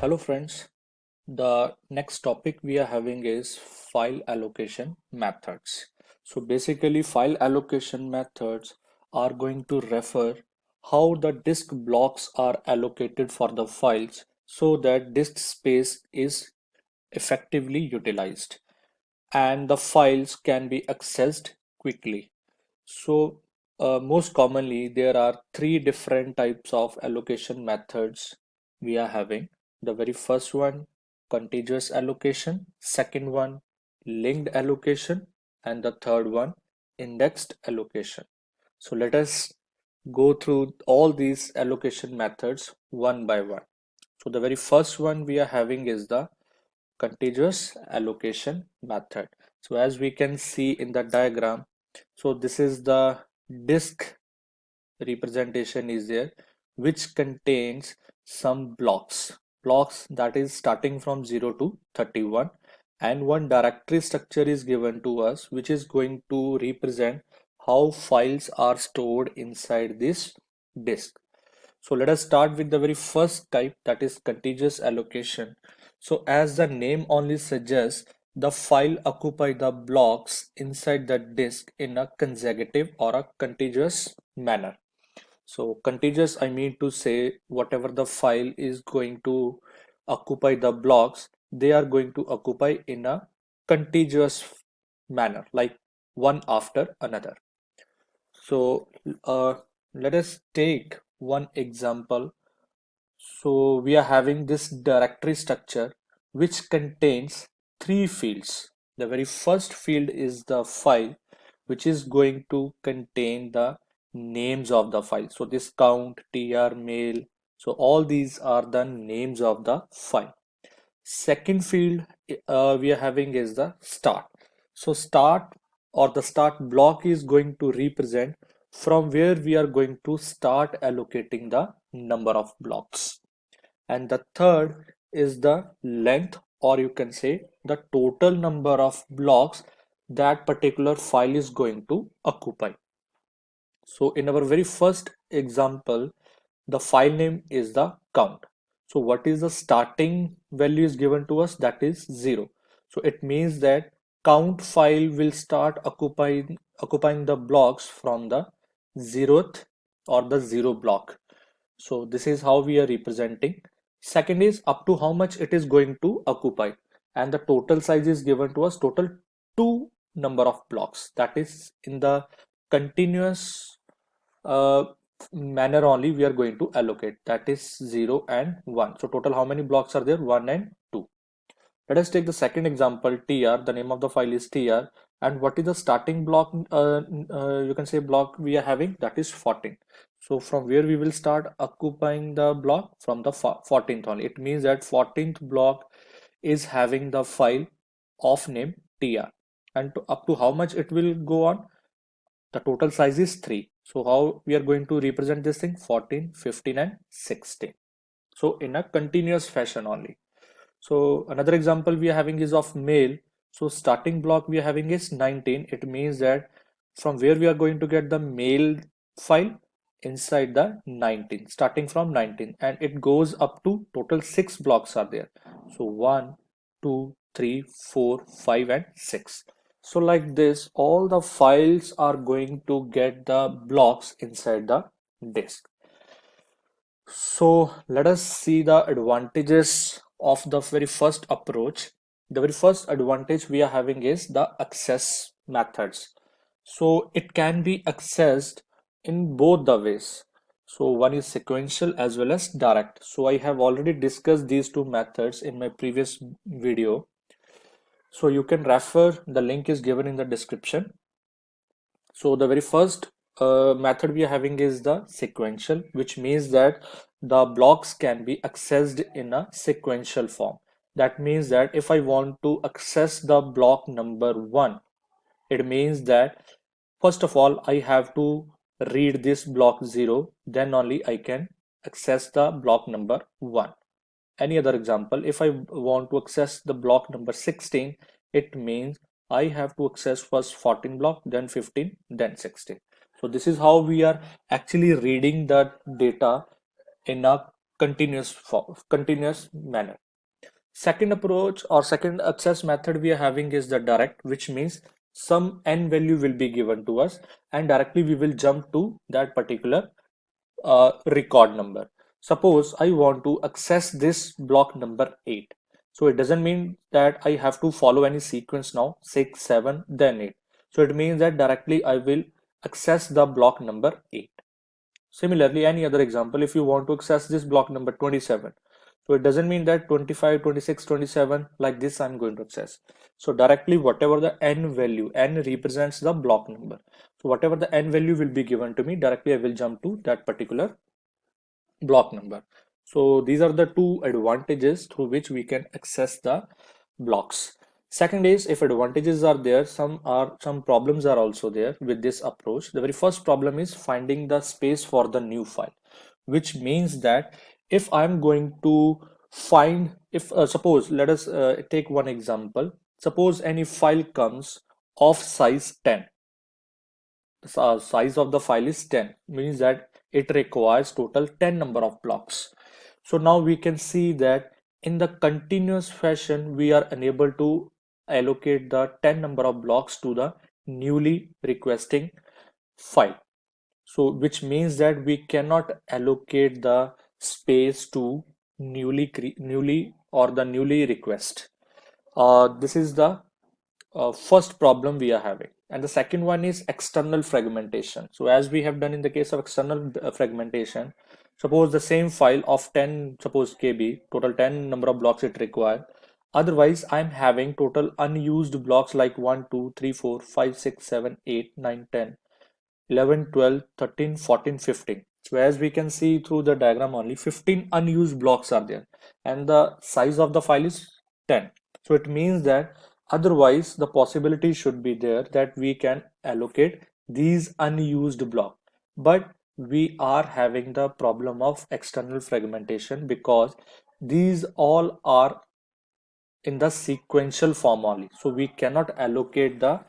Hello friends, the next topic we are having is file allocation methods. So basically file allocation methods are going to refer how the disk blocks are allocated for the files so that disk space is effectively utilized and the files can be accessed quickly. So most commonly, there are three different types of allocation methods we are having. The very first one, contiguous allocation, second one, linked allocation, and the third one, indexed allocation. So let us go through all these allocation methods one by one. So the very first one we are having is the contiguous allocation method. So as we can see in the diagram, so this is the disk representation is there, which contains some blocks that is starting from 0 to 31, and one directory structure is given to us which is going to represent how files are stored inside this disk. So let us start with the very first type, that is contiguous allocation. So as the name only suggests, the file occupy the blocks inside the disk in a consecutive or a contiguous manner. So contiguous, I mean to say whatever the file is going to occupy the blocks, they are going to occupy in a contiguous manner, like one after another. So let us take one example. So we are having this directory structure which contains three fields. The very first field is the file, which is going to contain the names of the file. So this count, tr, mail. So all these are the names of the file. Second field we are having is the start. So start or the start block is going to represent from where we are going to start allocating the number of blocks. And the third is the length, or you can say the total number of blocks that particular file is going to occupy. So in our very first example, the file name is the count. So what is the starting value is given to us? That is 0. So it means that count file will start occupying the blocks from the 0th or the 0 block. So this is how we are representing. Second is up to how much it is going to occupy, and the total size is given to us, total two number of blocks, that is in the continuous uh, manner only we are going to allocate, that is 0 and 1. So total how many blocks are there? 1 and 2. Let us take the second example, tr. The name of the file is tr, and what is the starting block, you can say block we are having, that is 14. So from where we will start occupying the block? From the 14th only. It means that 14th block is having the file of name tr, and up to how much it will go on? The total size is 3. So how we are going to represent this thing? 14, 15 and 16. So in a continuous fashion only. So another example we are having is of mail. So starting block we are having is 19. It means that from where we are going to get the mail file? Inside the 19, starting from 19, and it goes up to total 6 blocks are there. So 1, 2, 3, 4, 5 and 6. So like this, all the files are going to get the blocks inside the disk. So let us see the advantages of the very first approach. The very first advantage we are having is the access methods. So it can be accessed in both the ways. So one is sequential as well as direct. So I have already discussed these two methods in my previous video. So you can refer, the link is given in the description. So the very first method we are having is the sequential, which means that the blocks can be accessed in a sequential form. That means that if I want to access the block number 1, it means that first of all I have to read this block 0, then only I can access the block number 1. Any other example, if I want to access the block number 16, it means I have to access first 14 block, then 15, then 16. So this is how we are actually reading the data in a continuous manner. Second approach or second access method we are having is the direct, which means some n value will be given to us and directly we will jump to that particular record number. Suppose I want to access this block number 8. So it doesn't mean that I have to follow any sequence now, 6, 7, then 8. So it means that directly I will access the block number 8. Similarly, any other example, if you want to access this block number 27, so it doesn't mean that 25, 26, 27 like this I'm going to access. So directly whatever the n value, n represents the block number. So whatever the n value will be given to me, directly I will jump to that particular block number. So these are the two advantages through which we can access the blocks. Second is, if advantages are there, some problems are also there with this approach. The very first problem is finding the space for the new file, which means that if I'm going to find, if suppose let us take one example. Suppose any file comes of size 10. The size of the file is 10, means that it requires total 10 number of blocks. So now we can see that in the continuous fashion we are unable to allocate the 10 number of blocks to the newly requesting file. So which means that we cannot allocate the space to newly or the newly request. This is the first problem we are having. And the second one is external fragmentation. So as we have done in the case of external fragmentation, suppose the same file of 10, suppose KB, total 10 number of blocks it requires. Otherwise, I'm having total unused blocks like 1, 2, 3, 4, 5, 6, 7, 8, 9, 10, 11, 12, 13, 14, 15. So as we can see through the diagram, only 15 unused blocks are there and the size of the file is 10. So it means that otherwise the possibility should be there that we can allocate these unused blocks. But we are having the problem of external fragmentation because these all are in the sequential form only. So we cannot allocate the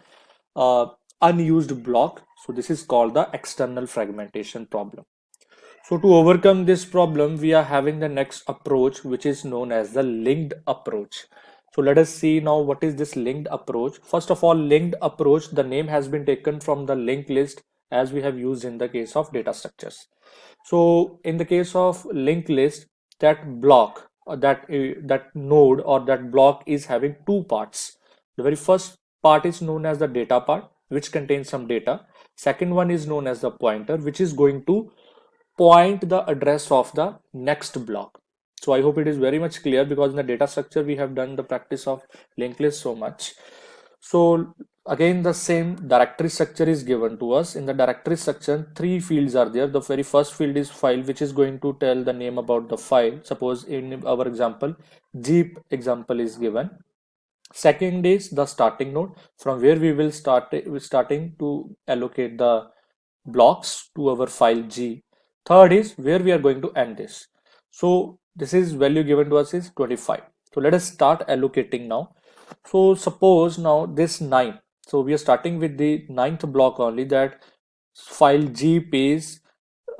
uh, unused block. So this is called the external fragmentation problem. So to overcome this problem, we are having the next approach, which is known as the linked approach. So let us see now what is this linked approach. First of all, linked approach, the name has been taken from the linked list as we have used in the case of data structures. So in the case of linked list, that block or that node or that block is having two parts. The very first part is known as the data part, which contains some data. Second one is known as the pointer, which is going to point the address of the next block. So I hope it is very much clear because in the data structure we have done the practice of linked list so much. So again the same directory structure is given to us. In the directory structure, three fields are there. The very first field is file, which is going to tell the name about the file. Suppose in our example, Jeep example is given. Second is the starting node, from where we will starting to allocate the blocks to our file G. Third is where we are going to end this. So this is value given to us is 25. So let us start allocating now. So suppose now this 9. So we are starting with the ninth block only, that file G is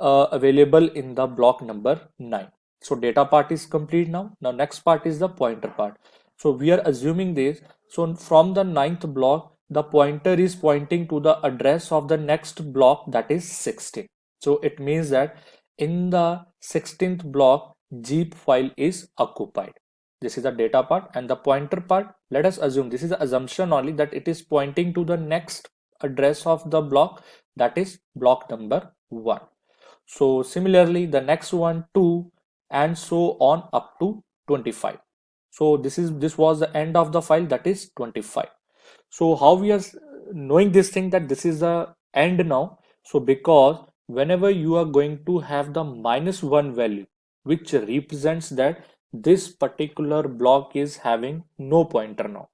available in the block number 9. So data part is complete now. Now next part is the pointer part. So we are assuming this. So from the ninth block, the pointer is pointing to the address of the next block, that is 16. So it means that in the 16th block, Jeep file is occupied. This is the data part, and the pointer part, let us assume, this is the assumption only, that it is pointing to the next address of the block, that is block number 1. So similarly, the next one 2, and so on up to 25. So this was the end of the file, that is 25. So how we are knowing this thing that this is the end now? So because whenever you are going to have the -1 value, which represents that this particular block is having no pointer now.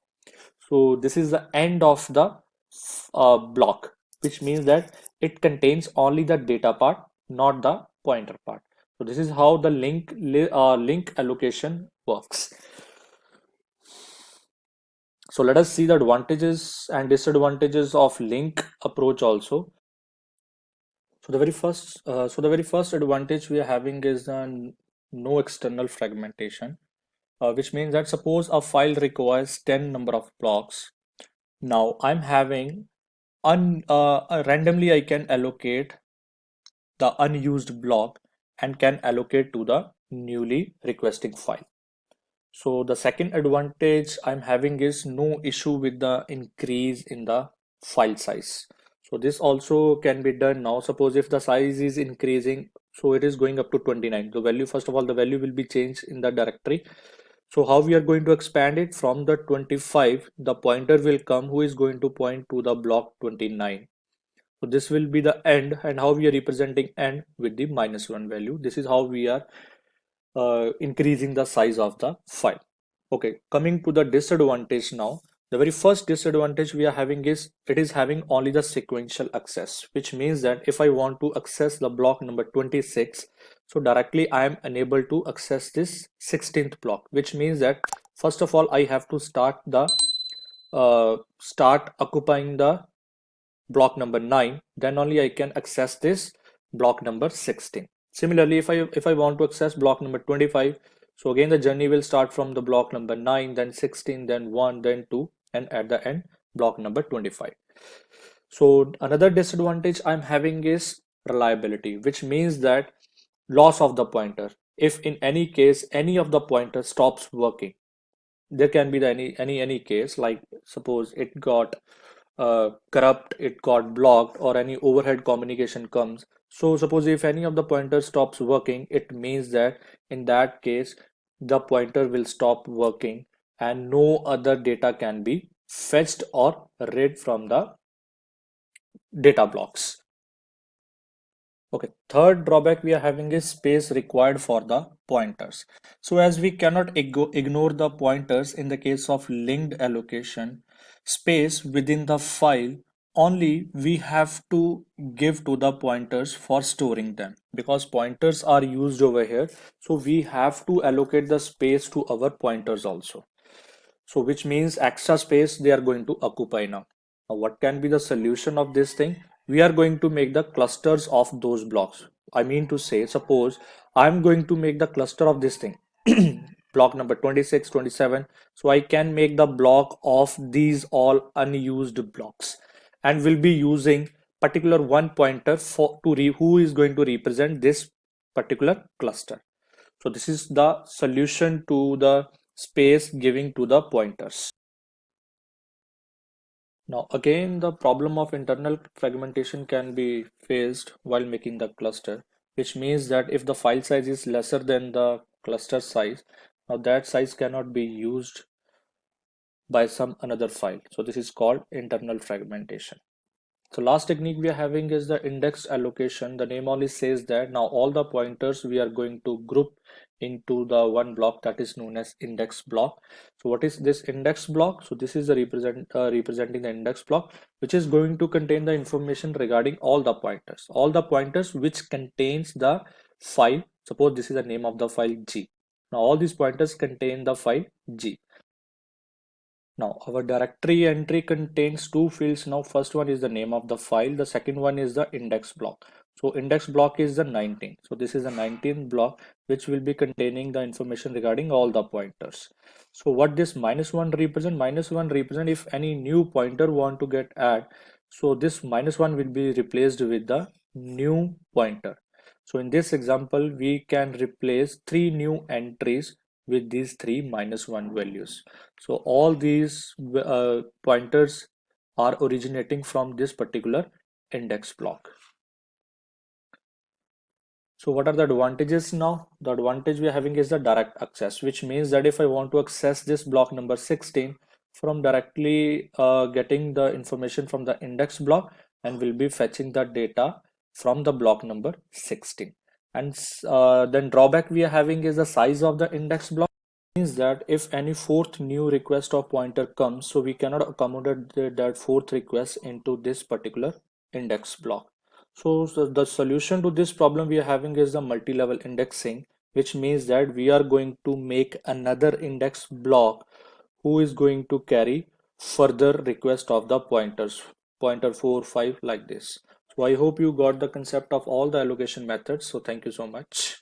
So this is the end of the block, which means that it contains only the data part, not the pointer part. So this is how the link allocation works. So let us see the advantages and disadvantages of link approach also. So the very first advantage we are having is the no external fragmentation, which means that suppose a file requires 10 number of blocks. Now I'm having randomly I can allocate the unused block and can allocate to the newly requesting file. So the second advantage I'm having is no issue with the increase in the file size. So this also can be done now. Suppose if the size is increasing, so it is going up to 29. The value, first of all, the value will be changed in the directory. So how we are going to expand it from the 25, the pointer will come who is going to point to the block 29. So this will be the end, and how we are representing end with the -1 value. This is how we are increasing the size of the file. Okay, coming to the disadvantage now. The very first disadvantage we are having is it is having only the sequential access, which means that if I want to access the block number 26, so directly I am unable to access this 16th block, which means that first of all I have to start occupying the block number 9, then only I can access this block number 16. Similarly, if I want to access block number 25, so again the journey will start from the block number 9, then 16, then 1, then 2, and at the end block number 25. So another disadvantage I'm having is reliability, which means that loss of the pointer. If in any case any of the pointer stops working, there can be the any case, like suppose it got corrupt, it got blocked, or any overhead communication comes. So suppose if any of the pointers stops working, it means that in that case the pointer will stop working and no other data can be fetched or read from the data blocks. Okay, third drawback we are having is space required for the pointers. So as we cannot ignore the pointers in the case of linked allocation, space within the file only we have to give to the pointers for storing them, because pointers are used over here. So we have to allocate the space to our pointers also. So which means extra space they are going to occupy now. Now what can be the solution of this thing? We are going to make the clusters of those blocks. I mean to say, suppose I'm going to make the cluster of this thing, block number 26, 27. So I can make the block of these all unused blocks and will be using particular one pointer for who is going to represent this particular cluster. So this is the solution to the space giving to the pointers. Now again, the problem of internal fragmentation can be faced while making the cluster, which means that if the file size is lesser than the cluster size, now that size cannot be used by some another file. So this is called internal fragmentation. So last technique we are having is the index allocation. The name only says that now all the pointers we are going to group into the one block that is known as index block. So what is this index block? So this is the representing the index block, which is going to contain the information regarding all the pointers which contains the file. Suppose this is the name of the file G. Now all these pointers contain the file G. Now our directory entry contains two fields. Now first one is the name of the file, the second one is the index block. So index block is the 19. So this is the 19th block which will be containing the information regarding all the pointers. So what this -1 represent? -1 represent if any new pointer want to get add. So this -1 will be replaced with the new pointer. So in this example we can replace three new entries with these three -1 values. So all these pointers are originating from this particular index block. So what are the advantages now? The advantage we are having is the direct access, which means that if I want to access this block number 16 from directly getting the information from the index block, and will be fetching the data from the block number 16. And then drawback we are having is the size of the index block. Means that if any fourth new request of pointer comes, so we cannot accommodate that fourth request into this particular index block. So the solution to this problem we are having is the multi-level indexing, which means that we are going to make another index block who is going to carry further request of the pointers, pointer 4, 5, like this. So I hope you got the concept of all the allocation methods. So thank you so much.